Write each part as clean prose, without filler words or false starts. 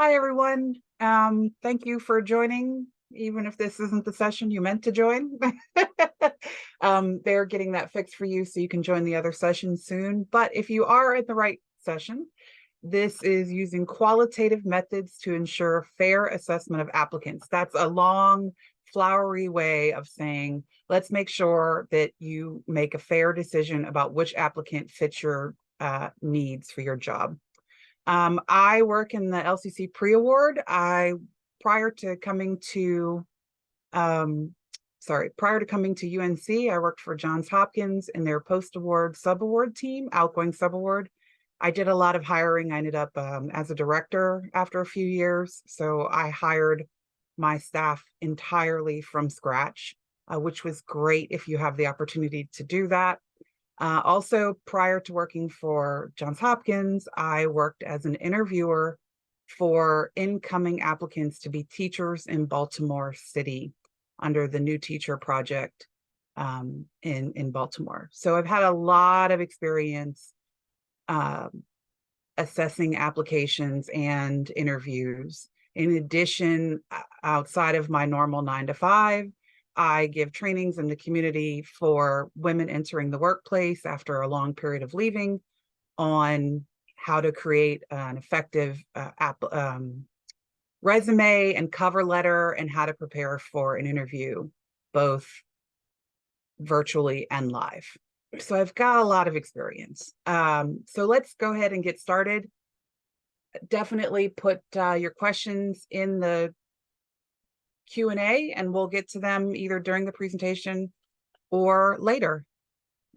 Hi, everyone. Thank you for joining, even if this isn't the session you meant to join. They're getting that fixed for you so you can join the other session soon. But if you are at the right session, this is using qualitative methods to ensure fair assessment of applicants. That's a long, flowery way of saying, let's make sure that you make a fair decision about which applicant fits your needs for your job. I work in the LCC pre-award. Prior to coming to UNC, I worked for Johns Hopkins in their post-award sub-award team, outgoing sub-award. I did a lot of hiring. I ended up as a director after a few years. So I hired my staff entirely from scratch, which was great if you have the opportunity to do that. Also, prior to working for Johns Hopkins, I worked as an interviewer for incoming applicants to be teachers in Baltimore City under the New Teacher Project in Baltimore. So I've had a lot of experience assessing applications and interviews. In addition, outside of my normal 9 to 5, I give trainings in the community for women entering the workplace after a long period of leaving on how to create an effective resume and cover letter and how to prepare for an interview, both virtually and live. So I've got a lot of experience. So let's go ahead and get started. Definitely put your questions in the Q&A and we'll get to them either during the presentation or later.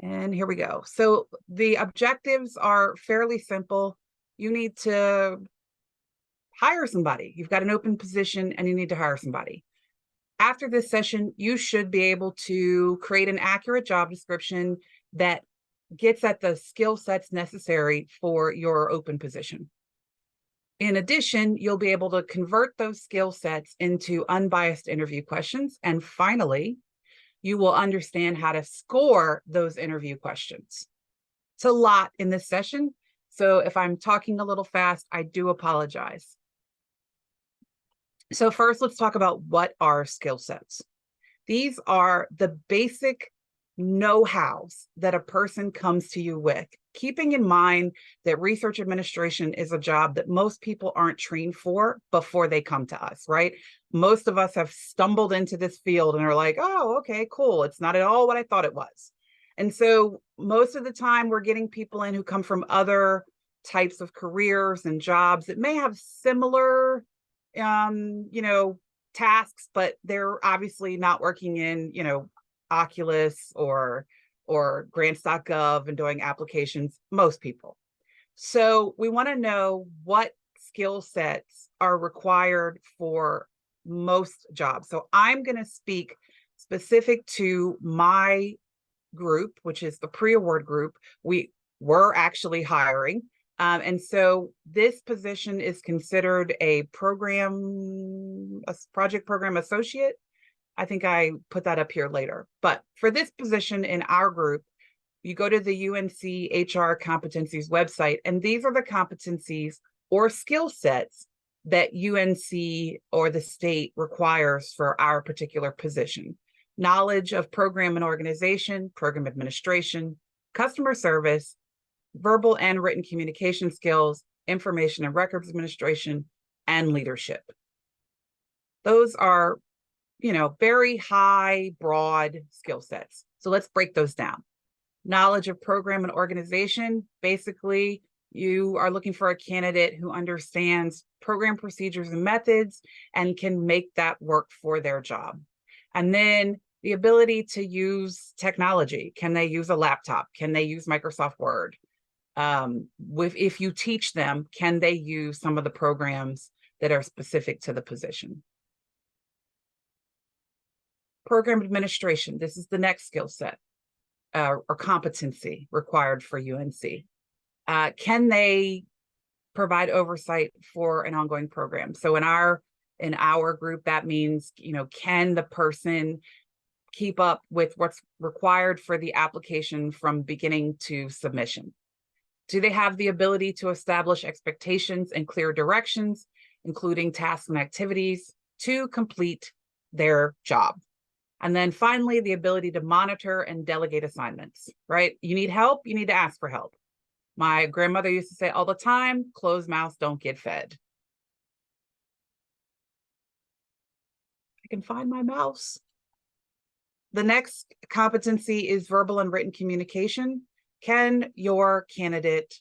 And here we go. So the objectives are fairly simple. You need to hire somebody. You've got an open position and you need to hire somebody. After this session, you should be able to create an accurate job description that gets at the skill sets necessary for your open position. In addition, you'll be able to convert those skill sets into unbiased interview questions. And finally, you will understand how to score those interview questions. It's a lot in this session, so if I'm talking a little fast, I do apologize. So first, let's talk about what are skill sets. These are the basic know-hows that a person comes to you with, keeping in mind that research administration is a job that most people aren't trained for before they come to us, right? Most of us have stumbled into this field and are like, oh, okay, cool. It's not at all what I thought it was. And so most of the time we're getting people in who come from other types of careers and jobs that may have similar, tasks, but they're obviously not working in, Oculus or grants.gov and doing applications, most people. So we want to know what skill sets are required for most jobs. So I'm going to speak specific to my group, which is the pre-award group. We were actually hiring. And so this position is considered a project program associate. I think I put that up here later. But for this position in our group, you go to the UNC HR competencies website, and these are the competencies or skill sets that UNC or the state requires for our particular position. Knowledge of program and organization, program administration, customer service, verbal and written communication skills, information and records administration, and leadership. Those are very high, broad skill sets. So let's break those down. Knowledge of program and organization. Basically, you are looking for a candidate who understands program procedures and methods and can make that work for their job. And then the ability to use technology. Can they use a laptop? Can they use Microsoft Word? If you teach them, can they use some of the programs that are specific to the position? Program administration, this is the next skill set or competency required for UNC. Can they provide oversight for an ongoing program? So in our group, that means, can the person keep up with what's required for the application from beginning to submission? Do they have the ability to establish expectations and clear directions including tasks and activities to complete their job. And then finally, the ability to monitor and delegate assignments, right? You need help, you need to ask for help. My grandmother used to say all the time, closed mouths don't get fed. I can find my mouse. The next competency is verbal and written communication. Can your candidate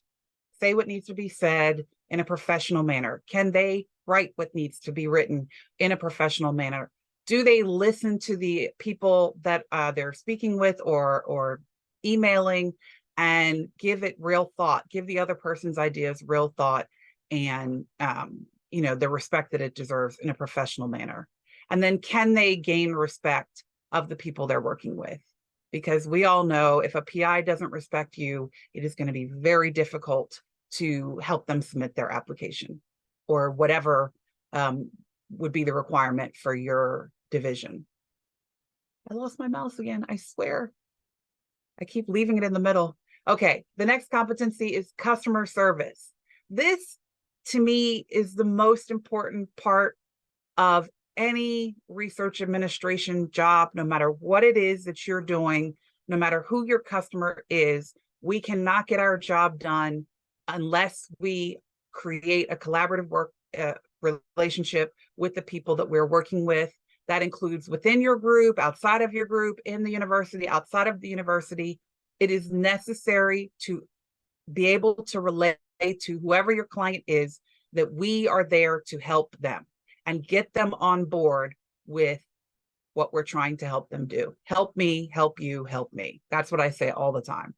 say what needs to be said in a professional manner? Can they write what needs to be written in a professional manner? Do they listen to the people that they're speaking with or emailing and give it real thought, give the other person's ideas real thought and the respect that it deserves in a professional manner? And then can they gain respect of the people they're working with? Because we all know if a PI doesn't respect you, it is going to be very difficult to help them submit their application or whatever would be the requirement for your division. I lost my mouse again, I swear. I keep leaving it in the middle. Okay, the next competency is customer service. This, to me, is the most important part of any research administration job, no matter what it is that you're doing, no matter who your customer is. We cannot get our job done unless we create a collaborative work relationship with the people that we're working with. That includes within your group, outside of your group, in the university, outside of the university. It is necessary to be able to relate to whoever your client is, that we are there to help them and get them on board with what we're trying to help them do. Help me, help you, help me. That's what I say all the time.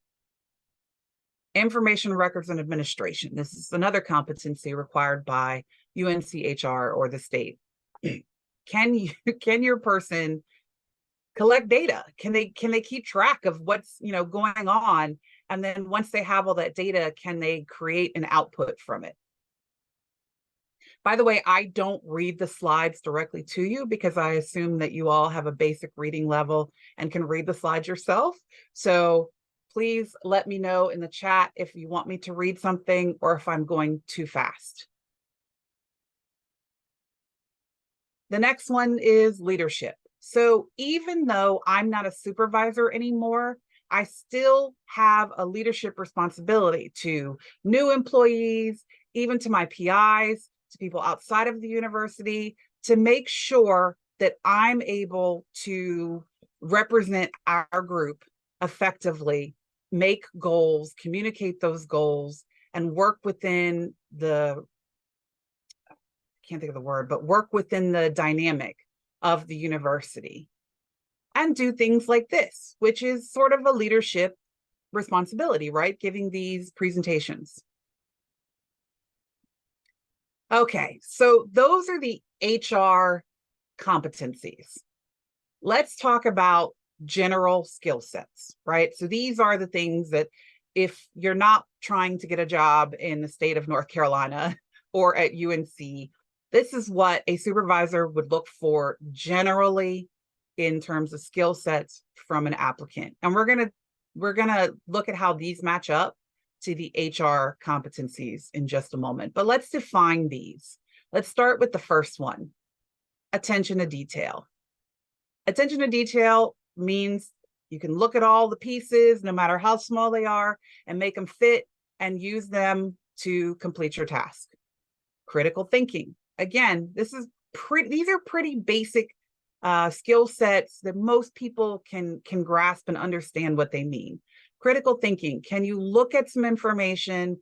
Information records and administration. This is another competency required by UNCHR or the state. Can your person collect data? Can they keep track of what's going on? And then once they have all that data, can they create an output from it? By the way, I don't read the slides directly to you because I assume that you all have a basic reading level and can read the slides yourself. So please let me know in the chat if you want me to read something or if I'm going too fast. The next one is leadership. So even though I'm not a supervisor anymore, I still have a leadership responsibility to new employees, even to my PIs, to people outside of the university, to make sure that I'm able to represent our group effectively, make goals, communicate those goals, and work within the, I can't think of the word, but work within the dynamic of the university and do things like this, which is sort of a leadership responsibility, right? Giving these presentations. Okay, so those are the HR competencies. Let's talk about general skill sets, right? So these are the things that if you're not trying to get a job in the state of North Carolina or at UNC, this is what a supervisor would look for generally in terms of skill sets from an applicant. And we're gonna look at how these match up to the HR competencies in just a moment. But let's define these. Let's start with the first one, attention to detail. Attention to detail means you can look at all the pieces, no matter how small they are, and make them fit and use them to complete your task. Critical thinking. Again, these are pretty basic skill sets that most people can grasp and understand what they mean. Critical thinking. Can you look at some information,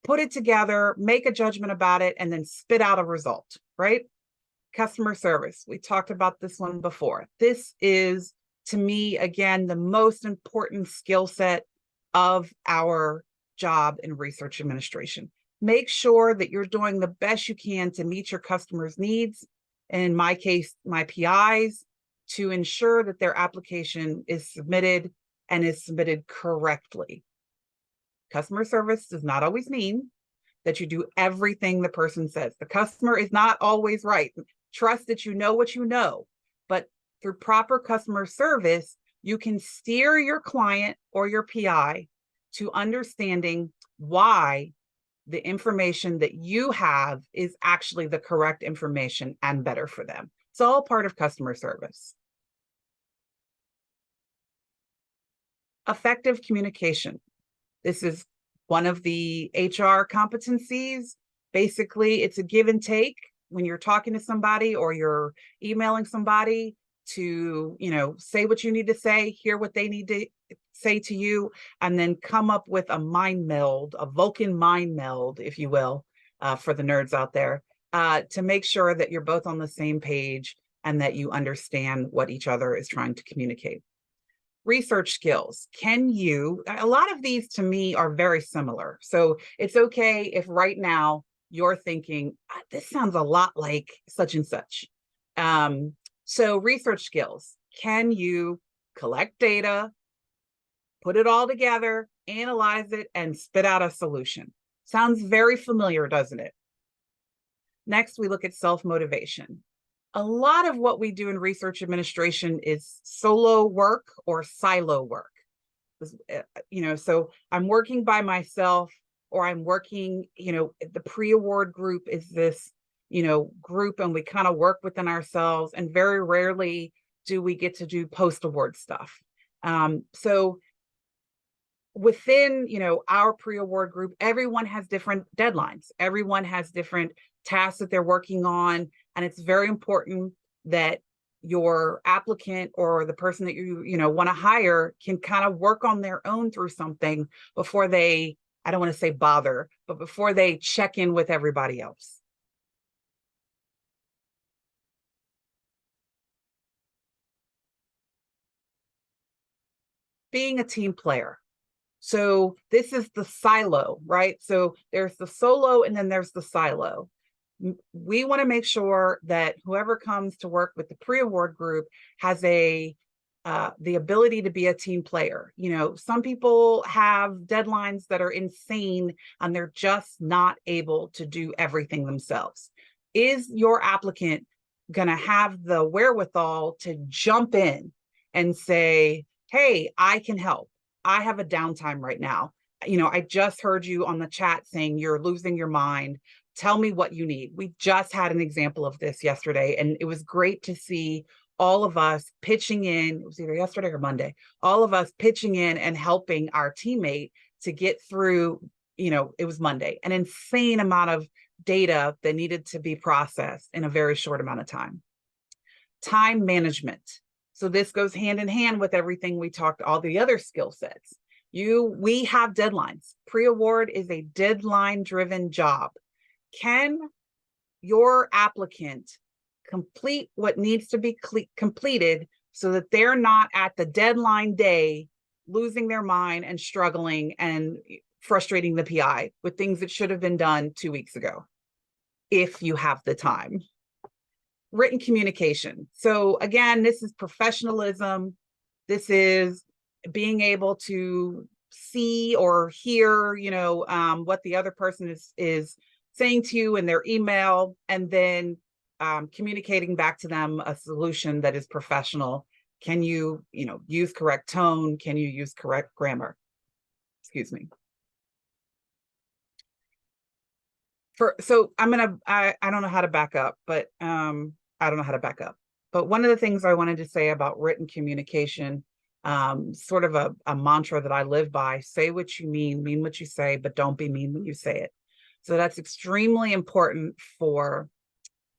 put it together, make a judgment about it, and then spit out a result, right? Customer service. We talked about this one before. This is, to me, again, the most important skill set of our job in research administration. Make sure that you're doing the best you can to meet your customers' needs. In my case, my PIs, to ensure that their application is submitted and is submitted correctly. Customer service does not always mean that you do everything the person says. The customer is not always right. Trust that you know what you know, but through proper customer service, you can steer your client or your PI to understanding why the information that you have is actually the correct information and better for them. It's all part of customer service. Effective communication. This is one of the HR competencies. Basically, it's a give and take when you're talking to somebody or you're emailing somebody to, say what you need to say, hear what they need to say to you, and then come up with a mind meld, a Vulcan mind meld, if you will, for the nerds out there, to make sure that you're both on the same page and that you understand what each other is trying to communicate. Research skills. A lot of these to me are very similar. So it's okay if right now you're thinking, this sounds a lot like such and such. So research skills. Can you collect data, put it all together, analyze it, and spit out a solution? Sounds very familiar, doesn't it? Next, we look at self-motivation. A lot of what we do in research administration is solo work or silo work. So I'm working by myself, or I'm working, the pre-award group is this, group, and we kind of work within ourselves, and very rarely do we get to do post-award stuff. So within, our pre-award group, everyone has different deadlines. Everyone has different tasks that they're working on. And it's very important that your applicant or the person that you want to hire can kind of work on their own through something before they, I don't want to say bother, but before they check in with everybody else. Being a team player. So this is the silo, right? So there's the solo and then there's the silo. We want to make sure that whoever comes to work with the pre-award group has the ability to be a team player. Some people have deadlines that are insane and they're just not able to do everything themselves. Is your applicant going to have the wherewithal to jump in and say, hey, I can help. I have a downtime right now. I just heard you on the chat saying you're losing your mind. Tell me what you need. We just had an example of this yesterday, and it was great to see all of us pitching in. It was either yesterday or Monday, all of us pitching in and helping our teammate to get through, it was Monday, an insane amount of data that needed to be processed in a very short amount of time. Time management. So this goes hand in hand with everything we talked, all the other skill sets. We have deadlines. Pre-award is a deadline-driven job. Can your applicant complete what needs to be completed so that they're not at the deadline day losing their mind and struggling and frustrating the PI with things that should have been done 2 weeks ago, if you have the time? Written communication. So again, this is professionalism. This is being able to see or hear, what the other person is saying to you in their email, and then communicating back to them a solution that is professional. Can you, use correct tone? Can you use correct grammar? Excuse me. So I don't know how to back up, but I don't know how to back up. But one of the things I wanted to say about written communication, sort of a mantra that I live by: say what you mean what you say, but don't be mean when you say it. So that's extremely important for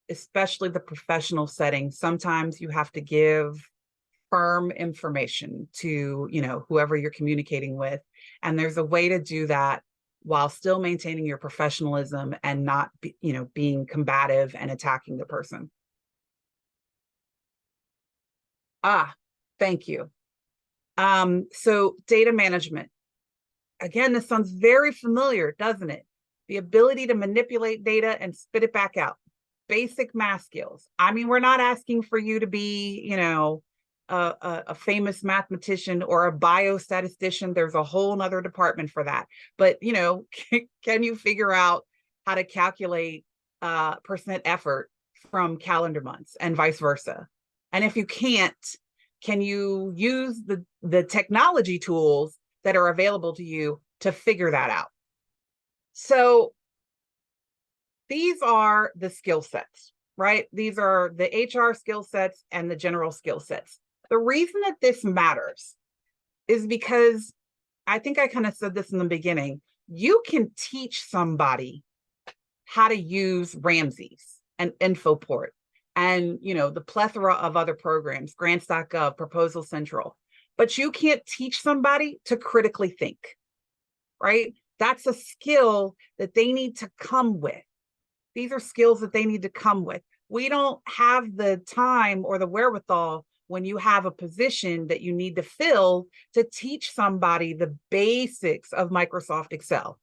especially the professional setting. Sometimes you have to give firm information to, whoever you're communicating with. And there's a way to do that while still maintaining your professionalism and not, being combative and attacking the person. Thank you. So data management. Again, this sounds very familiar, doesn't it? The ability to manipulate data and spit it back out. Basic math skills. I mean, we're not asking for you to be, a famous mathematician or a biostatistician. There's a whole nother department for that. But, can you figure out how to calculate percent effort from calendar months and vice versa? And if you can't, can you use the technology tools that are available to you to figure that out? So these are the skill sets, right? These are the HR skill sets and the general skill sets. The reason that this matters is because I think I kind of said this in the beginning. You can teach somebody how to use Ramses and Infoport and the plethora of other programs, grants.gov, Proposal Central, but you can't teach somebody to critically think, right? That's a skill that they need to come with. These are skills that they need to come with. We don't have the time or the wherewithal when you have a position that you need to fill to teach somebody the basics of Microsoft Excel.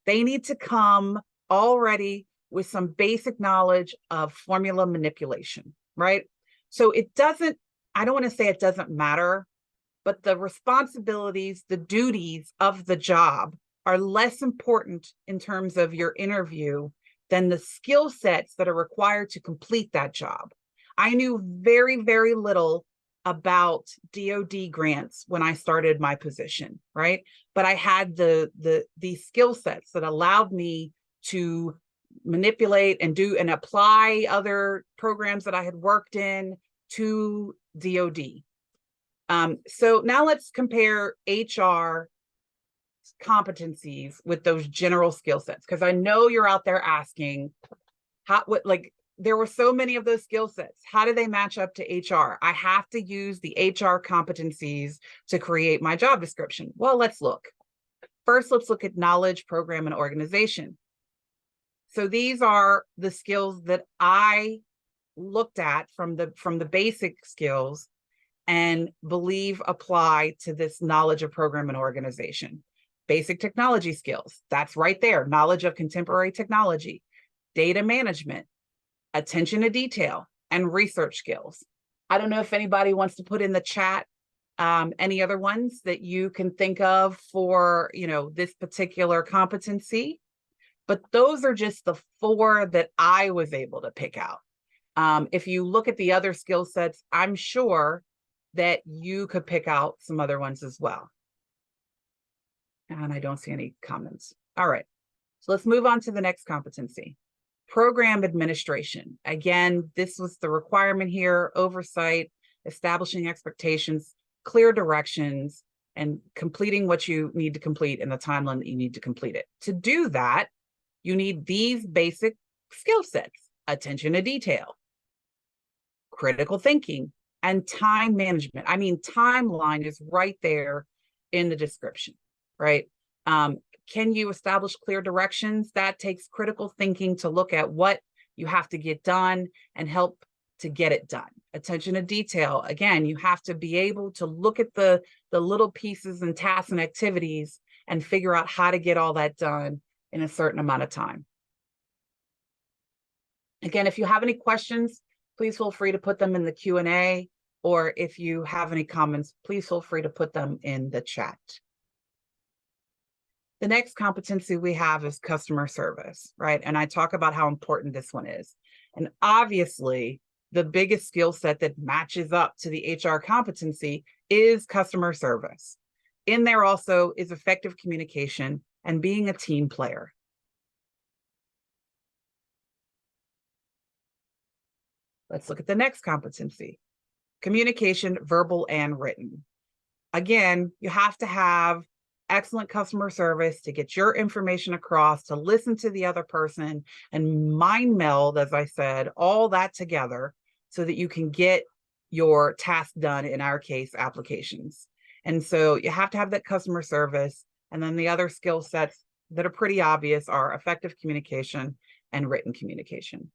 They need to come already with some basic knowledge of formula manipulation, right? So it doesn't, I don't want to say it doesn't matter, but the responsibilities, the duties of the job are less important in terms of your interview than the skill sets that are required to complete that job. I knew very, very little about DoD grants when I started my position, right? But I had these skill sets that allowed me to manipulate and do and apply other programs that I had worked in to DoD. So now let's compare HR competencies with those general skill sets, because I know you're out there asking, there were so many of those skill sets. How do they match up to HR? I have to use the HR competencies to create my job description. Well, let's look. First, let's look at knowledge, program, and organization. So these are the skills that I looked at from the basic skills and believe apply to this knowledge of program and organization. Basic technology skills, that's right there. Knowledge of contemporary technology, data management, attention to detail, and research skills. I don't know if anybody wants to put in the chat any other ones that you can think of for this particular competency, but those are just the 4 that I was able to pick out. If you look at the other skill sets, I'm sure that you could pick out some other ones as well. And I don't see any comments. All right, so let's move on to the next competency. Program administration. Again, this was the requirement here: oversight, establishing expectations, clear directions, and completing what you need to complete in the timeline that you need to complete it. To do that, you need these basic skill sets: attention to detail, critical thinking, and time management. I mean, timeline is right there in the description, right? Can you establish clear directions? That takes critical thinking to look at what you have to get done and help to get it done. Attention to detail. Again, you have to be able to look at the little pieces and tasks and activities and figure out how to get all that done in a certain amount of time. Again, if you have any questions, please feel free to put them in the Q&A, or if you have any comments, please feel free to put them in the chat. The next competency we have is customer service, right? And I talk about how important this one is. And obviously, the biggest skill set that matches up to the HR competency is customer service. In there also is effective communication and being a team player. Let's look at the next competency: communication, verbal and written. Again, you have to have excellent customer service to get your information across, to listen to the other person and mind meld, as I said, all that together so that you can get your task done, in our case, applications. And so you have to have that customer service. And then the other skill sets that are pretty obvious are effective communication and written communication.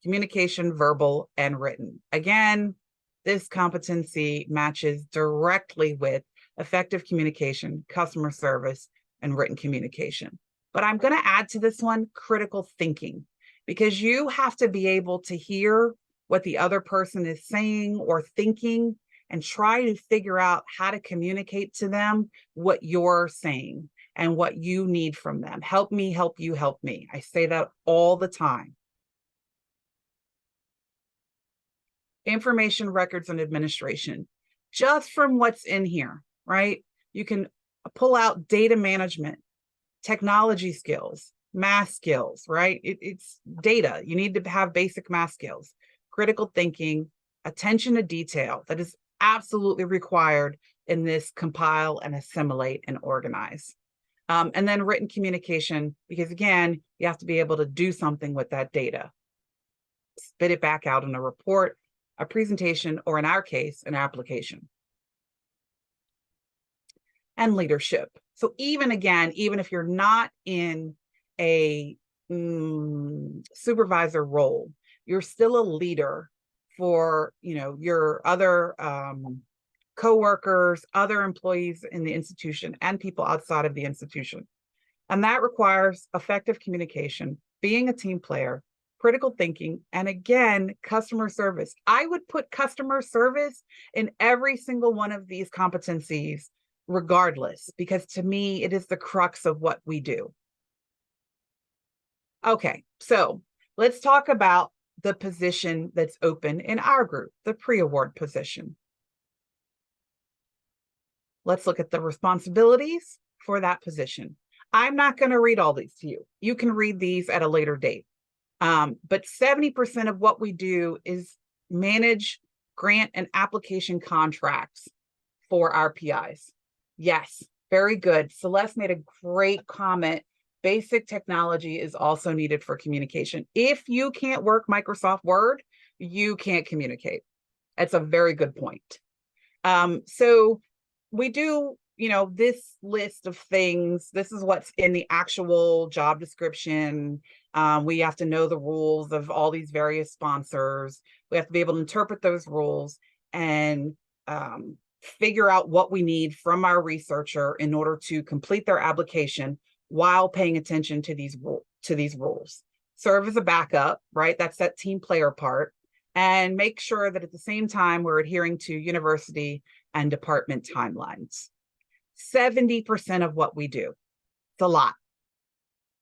Communication, verbal and written. Again, this competency matches directly with effective communication, customer service, and written communication. But I'm going to add to this one critical thinking, because you have to be able to hear what the other person is saying or thinking and try to figure out how to communicate to them what you're saying and what you need from them. Help me, help you, help me. I say that all the time. Information, records, and administration. Just from what's in here, right? You can pull out data management. technology skills, math skills, right? It's data. You need to have basic math skills, critical thinking, attention to detail. That is absolutely required in this compile and assimilate and organize. And then written communication, because again, you have to be able to do something with that data. Spit it back out in a report, a presentation, or in our case, an application. And leadership. So even if you're not in a supervisor role, you're still a leader for your other coworkers, other employees in the institution, and people outside of the institution. And that requires effective communication, being a team player, critical thinking, and again, customer service. I would put customer service in every single one of these competencies regardless, because to me, it is the crux of what we do. Okay, so let's talk about the position that's open in our group, the pre-award position. Let's look at the responsibilities for that position. I'm not going to read all these to you. You can read these at a later date. But 70% of what we do is manage grant and application contracts for our PIs. Yes, very good. Celeste made a great comment. Basic technology is also needed for communication. If you can't work Microsoft Word, you can't communicate. That's a very good point. So we do, this list of things. This is what's in the actual job description. We have to know the rules of all these various sponsors. We have to be able to interpret those rules and figure out what we need from our researcher in order to complete their application while paying attention to these rules. Serve as a backup, right? That's that team player part. And make sure that at the same time, we're adhering to university and department timelines. 70% of what we do. It's a lot.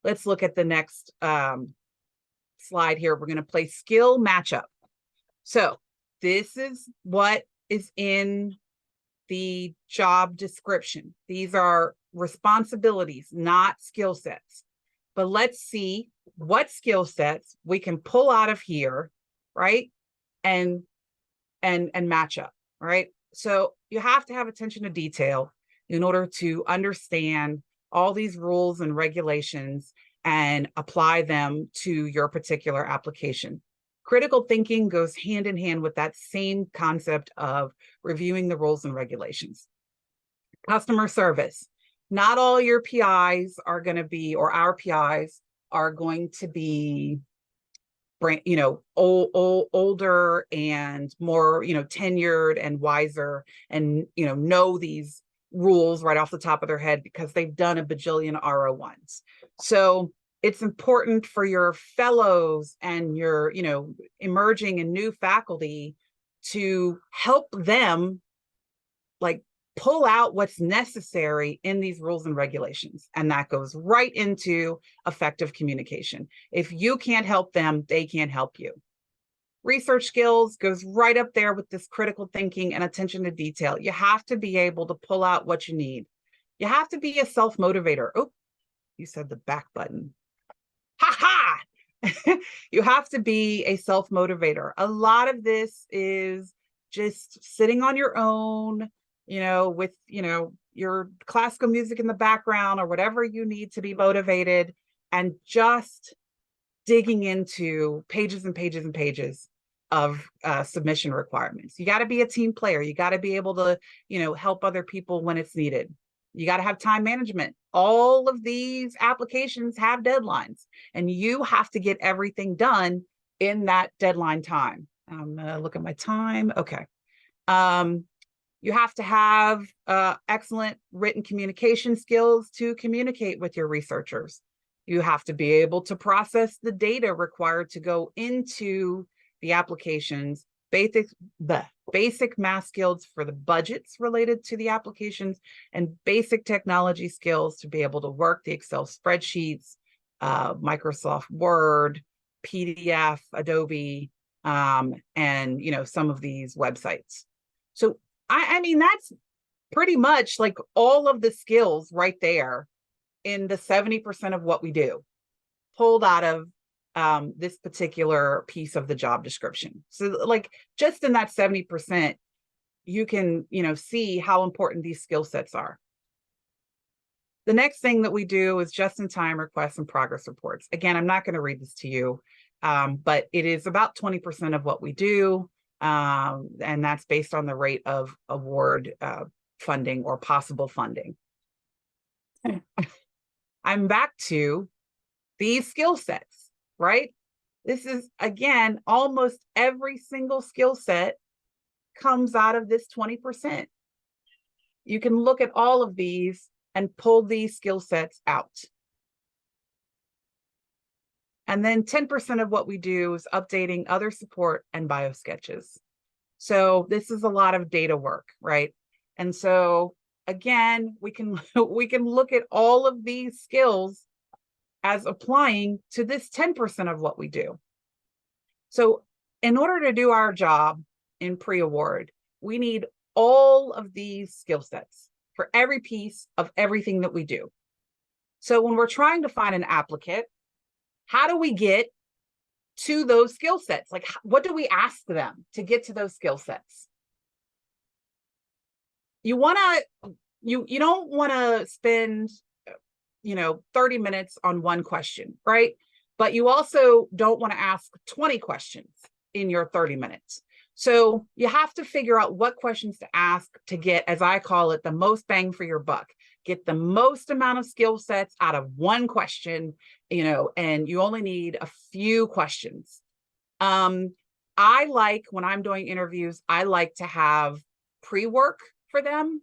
Let's look at the next slide here. We're going to play skill matchup. So this is what is in the job description. These are responsibilities, not skill sets. But let's see what skill sets we can pull out of here, right? And match up, right? So you have to have attention to detail in order to understand all these rules and regulations and apply them to your particular application. Critical thinking goes hand in hand with that same concept of reviewing the rules and regulations. Customer service. Not all your PIs are going to be, or our PIs are going to be, older and more, tenured and wiser and, know these rules right off the top of their head because they've done a bajillion RO1s. So it's important for your fellows and your, emerging and new faculty to help them pull out what's necessary in these rules and regulations. And that goes right into effective communication. If you can't help them, they can't help you. Research skills goes right up there with this critical thinking and attention to detail. You have to be able to pull out what you need. You have to be a self-motivator. Oh, you said the back button. Ha ha! You have to be a self-motivator. A lot of this is just sitting on your own, with, your classical music in the background or whatever you need to be motivated, and just digging into pages and pages and pages of submission requirements. You got to be a team player. You got to be able to, help other people when it's needed. You got to have time management. All of these applications have deadlines, and you have to get everything done in that deadline time. I'm gonna look at my time. Okay. You have to have excellent written communication skills to communicate with your researchers. You have to be able to process the data required to go into the applications, basic math skills for the budgets related to the applications, and basic technology skills to be able to work the Excel spreadsheets, Microsoft Word, PDF, Adobe, and some of these websites. So I mean, that's pretty much like all of the skills right there in the 70% of what we do, pulled out of this particular piece of the job description. So like just in that 70%, you can, see how important these skill sets are. The next thing that we do is just-in-time requests and progress reports. Again, I'm not going to read this to you, but it is about 20% of what we do, and that's based on the rate of award funding or possible funding. I'm back to these skill sets, right? This is, again, almost every single skill set comes out of this 20%. You can look at all of these and pull these skill sets out. And then 10% of what we do is updating other support and bio sketches. So this is a lot of data work, right? And so again, we can look at all of these skills as applying to this 10% of what we do. So in order to do our job in pre-award, we need all of these skill sets for every piece of everything that we do. So when we're trying to find an applicant, how do we get to those skill sets? Like, what do we ask them to get to those skill sets? You don't want to spend 30 minutes on one question, right? But you also don't want to ask 20 questions in your 30 minutes. So you have to figure out what questions to ask to get, as I call it, the most bang for your buck. Get the most amount of skill sets out of one question, and you only need a few questions. I like, when I'm doing interviews, I like to have pre-work for them.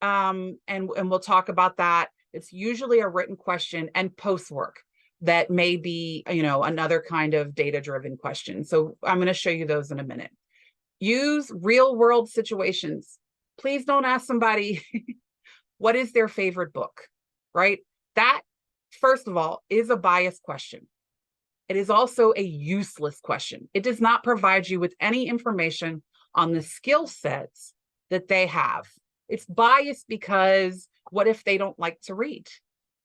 And we'll talk about that. It's usually a written question and post-work that may be, another kind of data-driven question. So I'm going to show you those in a minute. Use real-world situations. Please don't ask somebody what is their favorite book, right? That, first of all, is a biased question. It is also a useless question. It does not provide you with any information on the skill sets that they have. It's biased because what if they don't like to read?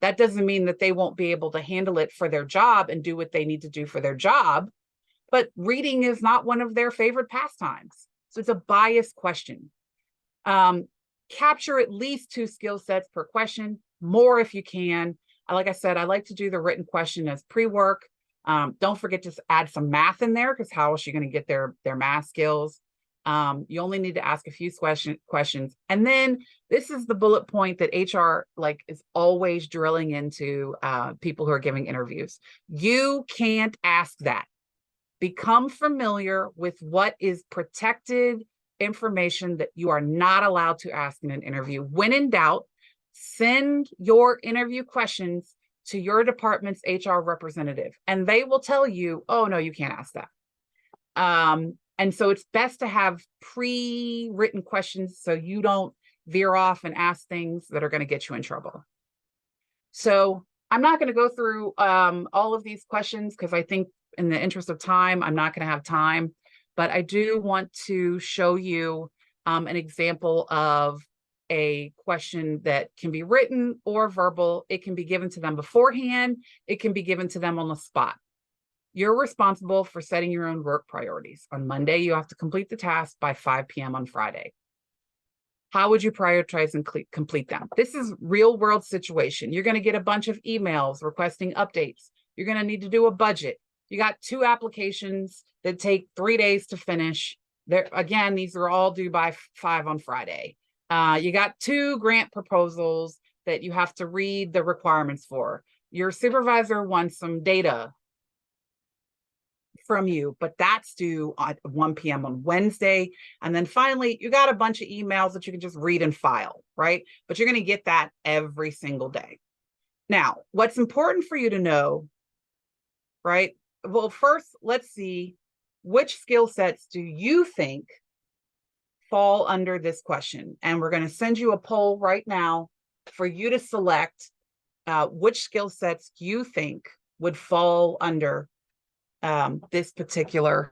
That doesn't mean that they won't be able to handle it for their job and do what they need to do for their job, but reading is not one of their favorite pastimes. So it's a biased question. Capture at least 2 skill sets per question, more if you can. Like I said, I like to do the written question as pre-work. Don't forget to add some math in there, because how else are you going to get their math skills? You only need to ask a few questions. And then this is the bullet point that HR is always drilling into people who are giving interviews. You can't ask that. Become familiar with what is protected information that you are not allowed to ask in an interview. When in doubt, send your interview questions to your department's HR representative, and they will tell you, oh, no, you can't ask that. And so it's best to have pre-written questions so you don't veer off and ask things that are going to get you in trouble. So I'm not going to go through all of these questions, because I think in the interest of time, I'm not going to have time. But I do want to show you an example of a question that can be written or verbal. It can be given to them beforehand. It can be given to them on the spot. You're responsible for setting your own work priorities. On Monday, you have to complete the task by 5 p.m. on Friday. How would you prioritize and complete them? This is real world situation. You're going to get a bunch of emails requesting updates. You're going to need to do a budget. You got 2 applications that take 3 days to finish. Again, these are all due by 5 on Friday. You got 2 grant proposals that you have to read the requirements for. Your supervisor wants some data from you, but that's due at 1 p.m. on Wednesday. And then finally, you got a bunch of emails that you can just read and file, right? But you're going to get that every single day. Now, what's important for you to know, right? Well, first, let's see, which skill sets do you think fall under this question? And we're going to send you a poll right now for you to select which skill sets you think would fall under this particular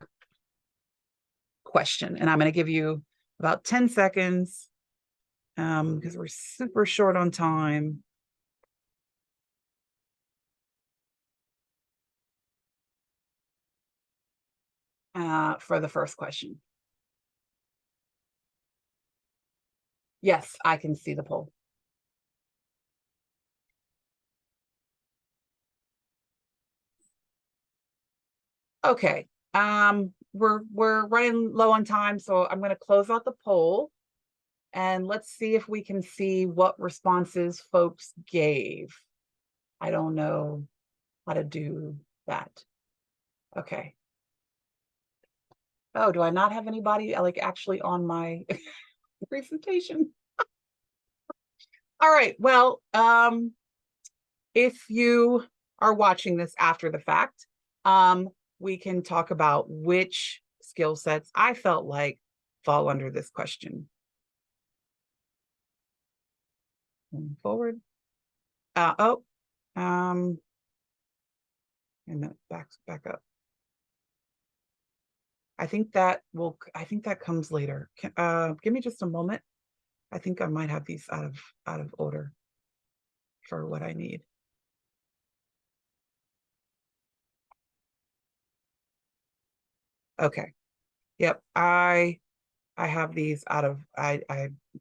question. And I'm going to give you about 10 seconds because we're super short on time. for the first question. Yes, I can see the poll. Okay. We're running low on time, so I'm going to close out the poll and let's see if we can see what responses folks gave. I don't know how to do that. Okay. Oh, do I not have anybody like actually on my presentation? All right. Well, if you are watching this after the fact, we can talk about which skill sets I felt like fall under this question. Moving forward. And then back up. I think that comes later. Give me just a moment. I think I might have these out of order for what I need. Okay. Yep. I have these out of I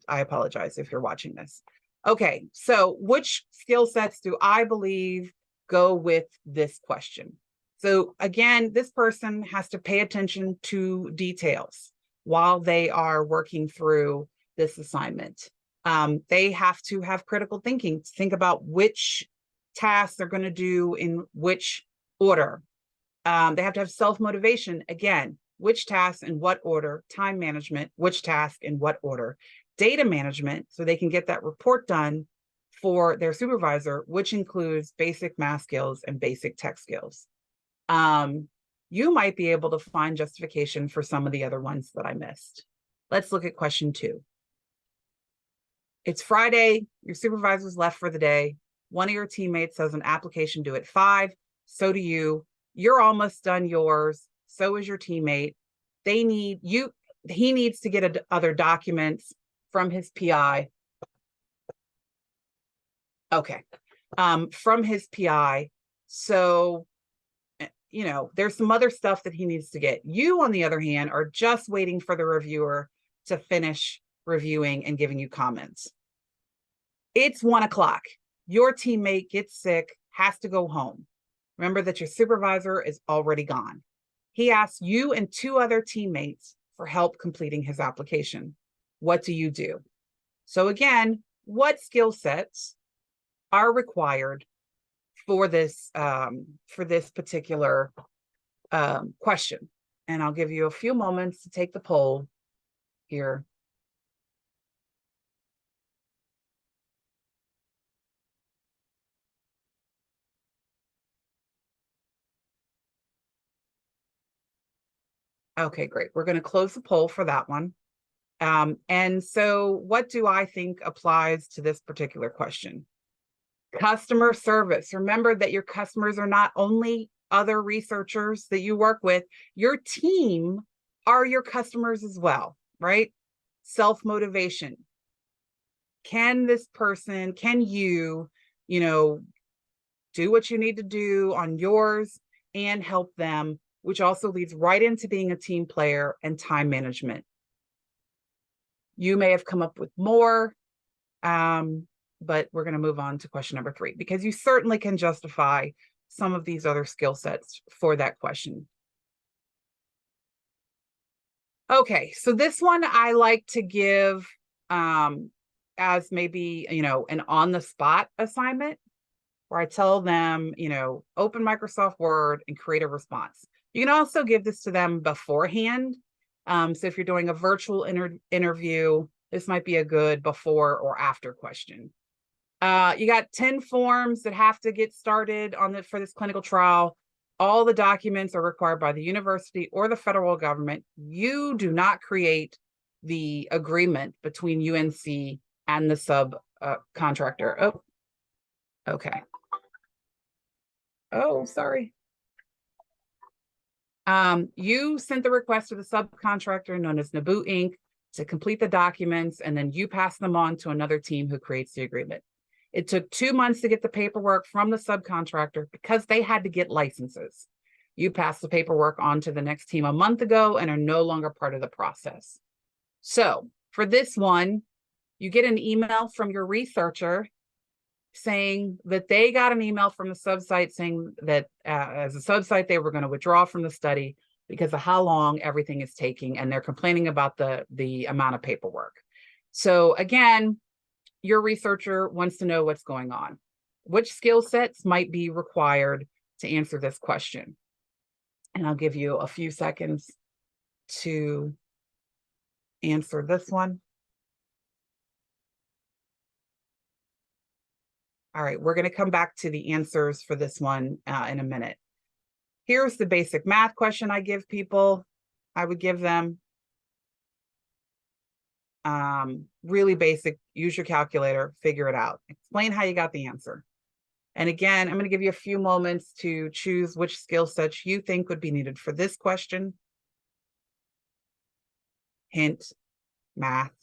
apologize if you're watching this. Okay. So which skill sets do I believe go with this question? So again, this person has to pay attention to details while they are working through this assignment. They have to have critical thinking to think about which tasks they're going to do in which order. They have to have self-motivation, again, which tasks in what order, time management, which task in what order, data management, so they can get that report done for their supervisor, which includes basic math skills and basic tech skills. You might be able to find justification for some of the other ones that I missed. Let's look at question 2. It's Friday, your supervisor's left for the day. One of your teammates has an application due at 5, so do you. You're almost done yours, so is your teammate. He needs to get other documents from his PI. Okay. From his PI. So, there's some other stuff that he needs to get. You, on the other hand, are just waiting for the reviewer to finish reviewing and giving you comments. It's 1 o'clock. Your teammate gets sick, has to go home. Remember that your supervisor is already gone. He asks you and 2 other teammates for help completing his application. What do you do? So again, what skill sets are required for this particular question? And I'll give you a few moments to take the poll here. Okay, great. We're going to close the poll for that one. And so what do I think applies to this particular question? Customer service. Remember that your customers are not only other researchers that you work with, your team are your customers as well, right? Self-motivation. Can you, do what you need to do on yours and help them, which also leads right into being a team player and time management. You may have come up with more, but we're going to move on to question number 3, because you certainly can justify some of these other skill sets for that question. Okay, so this one I like to give as maybe, an on-the-spot assignment where I tell them, open Microsoft Word and create a response. You can also give this to them beforehand. So if you're doing a virtual interview, this might be a good before or after question. You got 10 forms that have to get started for this clinical trial. All the documents are required by the university or the federal government. You do not create the agreement between UNC and the subcontractor. Oh, okay. Oh, sorry. You sent the request to the subcontractor known as Naboo Inc. to complete the documents, and then you pass them on to another team who creates the agreement. It took 2 months to get the paperwork from the subcontractor because they had to get licenses. You passed the paperwork on to the next team a month ago and are no longer part of the process. So for this one, you get an email from your researcher saying that they got an email from the subsite saying that as a subsite, they were going to withdraw from the study because of how long everything is taking, and they're complaining about the amount of paperwork. So again, your researcher wants to know what's going on. Which skill sets might be required to answer this question? And I'll give you a few seconds to answer this one. All right, we're going to come back to the answers for this one in a minute. Here's the basic math question I give people. I would give them really basic, use your calculator, figure it out. Explain how you got the answer. And again, I'm going to give you a few moments to choose which skill sets you think would be needed for this question. Hint, math.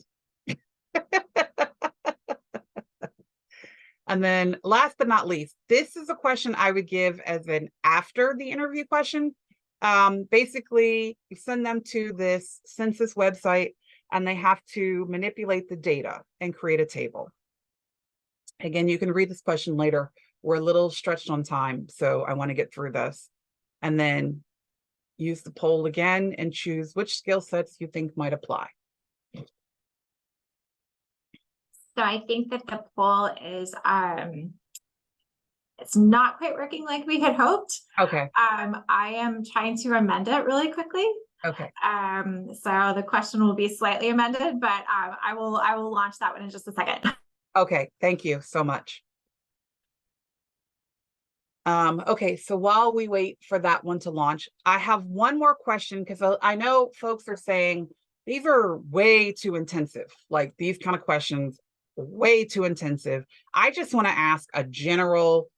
And then last but not least, this is a question I would give as an after the interview question. Basically, you send them to this census website and they have to manipulate the data and create a table. Again, you can read this question later. We're a little stretched on time, so I want to get through this. And then use the poll again and choose which skill sets you think might apply. So I think that the poll is, it's not quite working like we had hoped. Okay. I am trying to amend it really quickly. Okay. So the question will be slightly amended, but I will launch that one in just a second. Okay. Thank you so much. Okay, so while we wait for that one to launch, I have one more question because I know folks are saying these are way too intensive. Like these kind of questions, way too intensive. I just want to ask a general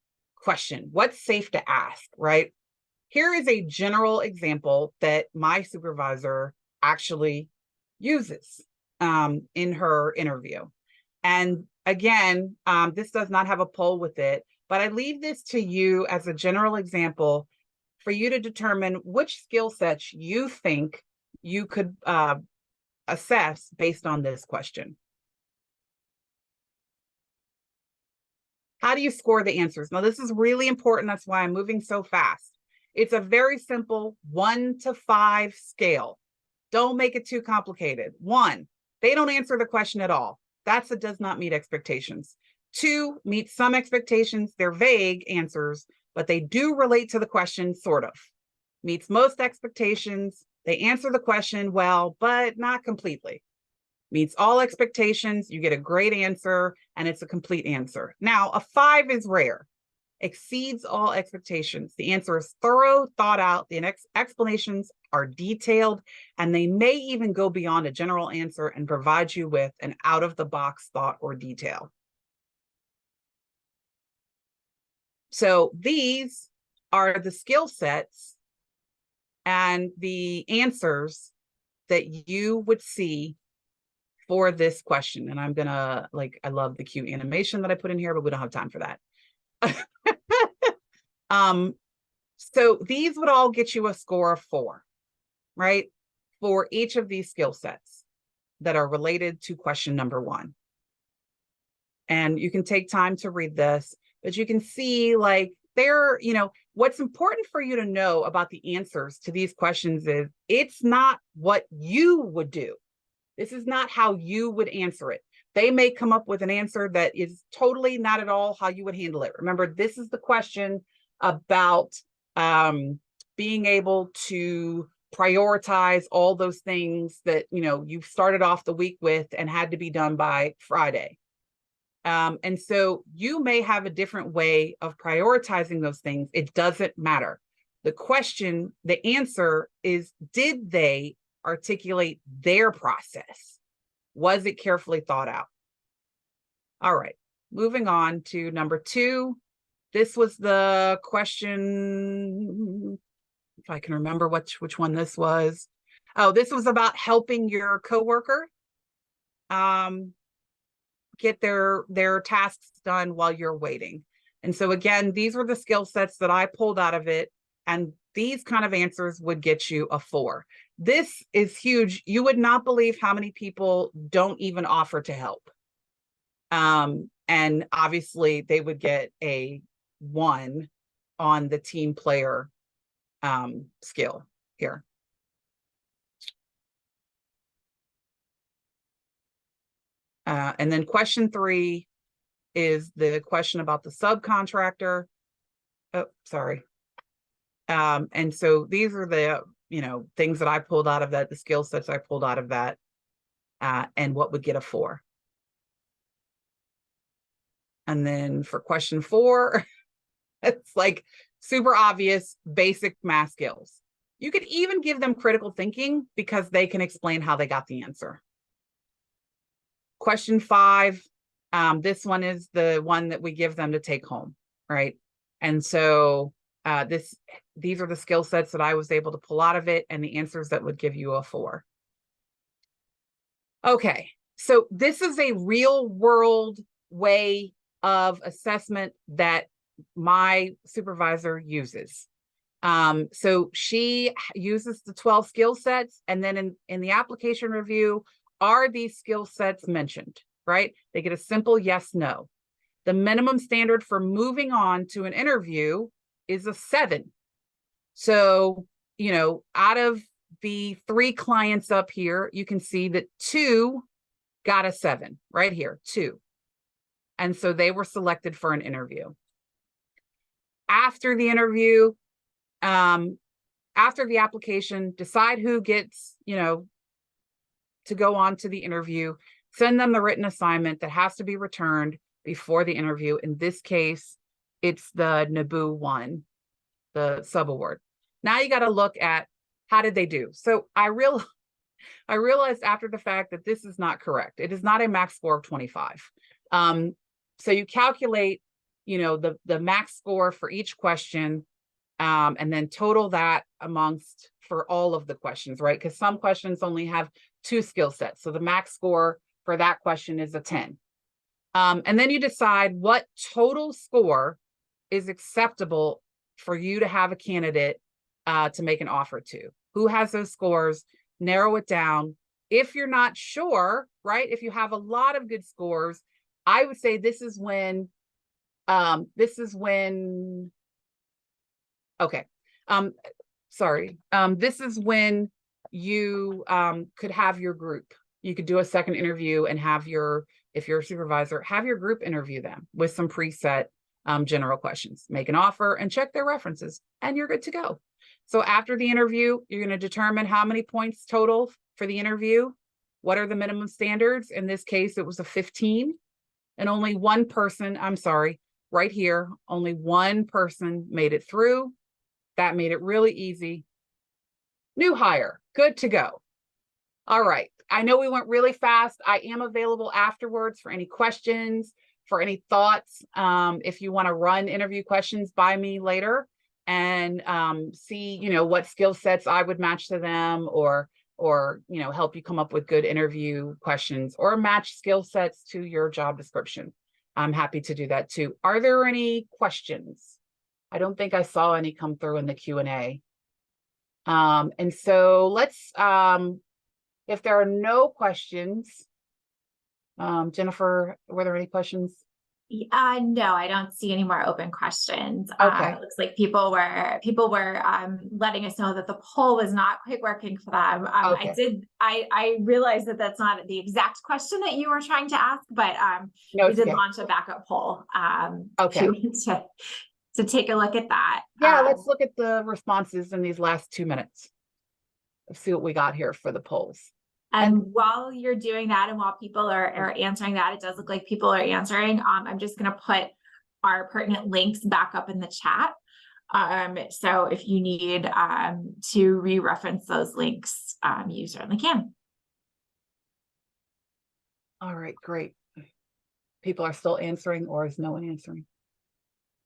question. What's safe to ask, right? Here is a general example that my supervisor actually uses in her interview. And again, this does not have a poll with it, but I leave this to you as a general example for you to determine which skill sets you think you could assess based on this question. How do you score the answers? Now, this is really important. That's why I'm moving so fast. It's a very simple 1 to 5 scale. Don't make it too complicated. 1, they don't answer the question at all. That's a does not meet expectations. 2, meet some expectations. They're vague answers, but they do relate to the question, sort of. Meets most expectations. They answer the question well, but not completely. Meets all expectations. You get a great answer, and it's a complete answer. Now, a 5 is rare. Exceeds all expectations. The answer is thorough, thought out. The explanations are detailed, and they may even go beyond a general answer and provide you with an out-of-the-box thought or detail. So these are the skill sets and the answers that you would see for this question. And I'm gonna, I love the cute animation that I put in here, but we don't have time for that. So these would all get you a score of 4, right? For each of these skill sets that are related to question number 1. And you can take time to read this, but you can see what's important for you to know about the answers to these questions is it's not what you would do. This is not how you would answer it. They may come up with an answer that is totally not at all how you would handle it. Remember, this is the question about being able to prioritize all those things that you started off the week with and had to be done by Friday. And so you may have a different way of prioritizing those things. It doesn't matter. The question, the answer is, did they articulate their process? Was it carefully thought out? All right, moving on to number 2. This was the question, if I can remember which one this was. Oh, this was about helping your coworker get their tasks done while you're waiting. And so again, these were the skill sets that I pulled out of it. And these kind of answers would get you a 4. This is huge. You would not believe how many people don't even offer to help. And obviously they would get a 1 on the team player skill here. And then question 3 is the question about the subcontractor. Oh, sorry. And so these are the, things that I pulled out of that, the skill sets I pulled out of that, and what would get a 4. And then for question 4, it's like super obvious, basic math skills. You could even give them critical thinking because they can explain how they got the answer. Question 5, this one is the one that we give them to take home, right? And so these are the skill sets that I was able to pull out of it and the answers that would give you a 4. Okay, so this is a real world way of assessment that my supervisor uses. So she uses the 12 skill sets, and then in the application review, are these skill sets mentioned, right? They get a simple yes, no. The minimum standard for moving on to an interview is a 7. So, out of the 3 clients up here, you can see that 2 got a 7 right here, 2. And so they were selected for an interview. After the interview, after the application, decide who gets, to go on to the interview, send them the written assignment that has to be returned before the interview. In this case, it's the NABU 1, the subaward. Now you got to look at how did they do. So I realized after the fact that this is not correct. It is not a max score of 25. So you calculate, the max score for each question, and then total that amongst for all of the questions, right? Because some questions only have 2 skill sets. So the max score for that question is a 10. And then you decide what total score is acceptable for you to have a candidate to make an offer to. Who has those scores? Narrow it down. If you're not sure, right? If you have a lot of good scores, I would say this is when, okay. This is when you could have your group. You could do a second interview and if you're a supervisor, have your group interview them with some preset general questions. Make an offer and check their references, and you're good to go. So after the interview, you're going to determine how many points total for the interview. What are the minimum standards? In this case, it was a 15. And only one person, right here, only one person made it through. That made it really easy. New hire, good to go. All right, I know we went really fast. I am available afterwards for any questions, for any thoughts. If you want to run interview questions by me later and see, what skill sets I would match to them, or help you come up with good interview questions, or match skill sets to your job description. I'm happy to do that too. Are there any questions? I don't think I saw any come through in the Q&A. And so let's, if there are no questions, Jennifer, were there any questions? No, I don't see any more open questions. Okay. It looks like people were letting us know that the poll was not quite working for them. Okay. I realized that that's not the exact question that you were trying to ask, but No, we did okay. launch a backup poll. Okay. To take a look at that. Yeah, let's look at the responses in these last 2 minutes. Let's see what we got here for the polls. And while you're doing that, and while people are answering that, it does look like people are answering. I'm just going to put our pertinent links back up in the chat. So if you need to re-reference those links, you certainly can. All right, great. People are still answering, or is no one answering?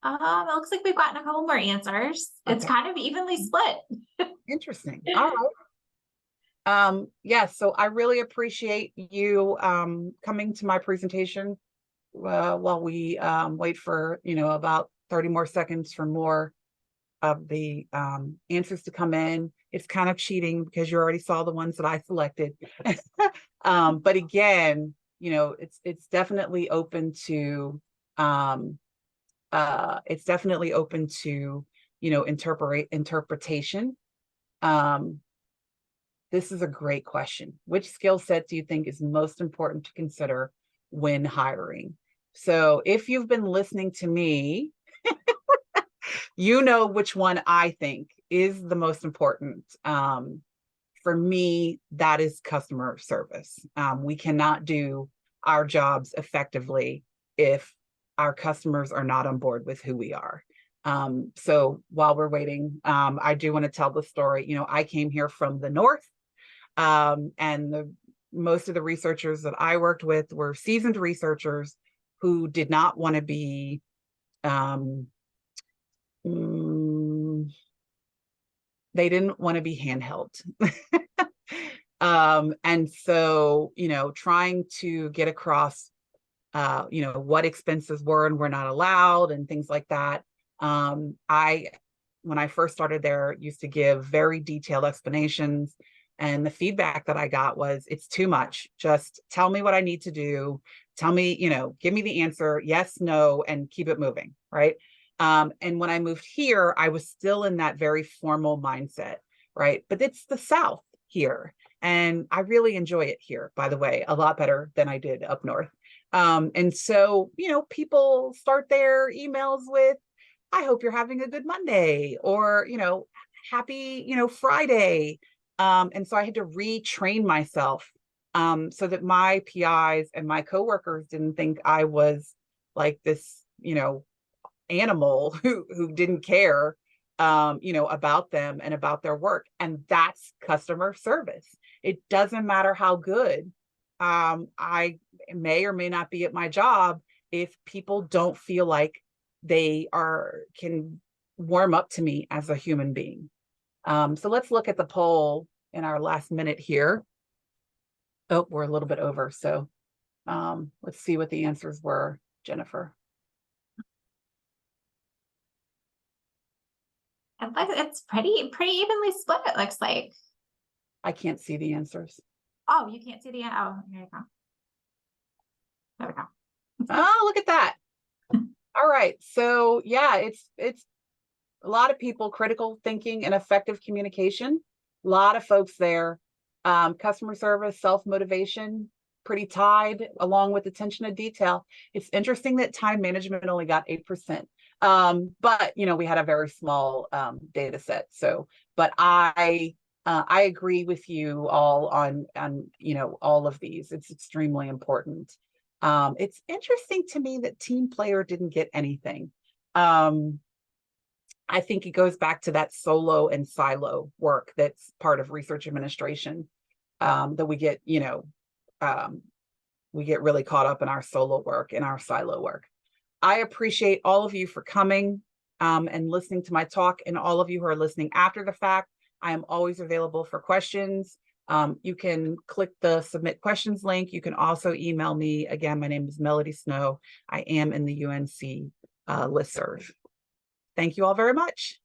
It looks like we've gotten a couple more answers. Okay. It's kind of evenly split. Interesting. All right. Yes, so I really appreciate you coming to my presentation while we wait for about 30 more seconds for more answers to come in. It's kind of cheating because you already saw the ones that I selected. But again, you know, it's definitely open to you know, interpretation. This is a great question. Which skill set do you think is most important to consider when hiring? So if you've been listening to me, you know which one I think is the most important. For me, that is customer service. We cannot do our jobs effectively if our customers are not on board with who we are. So while we're waiting, I do want to tell the story. You know, I came here from the north, and most of the researchers that I worked with were seasoned researchers who did not want to be they didn't want to be handheld. And so, you know, trying to get across, you know, what expenses were and were not allowed and things like that. When I first started there, used to give very detailed explanations. And the feedback that I got was, it's too much. Just tell me what I need to do. Tell me, you know, give me the answer, yes, no, and keep it moving, right? And when I moved here, I was still in that very formal mindset, right? But it's the South here. And I really enjoy it here, by the way, a lot better than I did up north. And so, you know, people start their emails with, I hope you're having a good Monday, or, you know, happy, you know, Friday. And so I had to retrain myself so that my PIs and my coworkers didn't think I was like this, you know, animal who didn't care, you know, about them and about their work. And that's customer service. It doesn't matter how good I may or may not be at my job if people don't feel like they can warm up to me as a human being. So let's look at the poll in our last minute here. Oh, we're a little bit over. So let's see what the answers were, Jennifer. It's pretty evenly split, it looks like. I can't see the answers. Oh, you can't see the, oh, here you go. There we go. Oh, look at that. All right. So yeah, it's a lot of people, critical thinking and effective communication. A lot of folks there. Customer service, self-motivation, pretty tied, along with attention to detail. It's interesting that time management only got 8%. But you know, we had a very small data set. So, but I agree with you all on you know, all of these. It's extremely important. It's interesting to me that team player didn't get anything. I think it goes back to that solo and silo work that's part of research administration, that we get, you know, we get really caught up in our solo work and our silo work. I appreciate all of you for coming and listening to my talk, and all of you who are listening after the fact. I am always available for questions. You can click the submit questions link. You can also email me. Again, my name is Melody Snow. I am in the UNC listserv. Thank you all very much.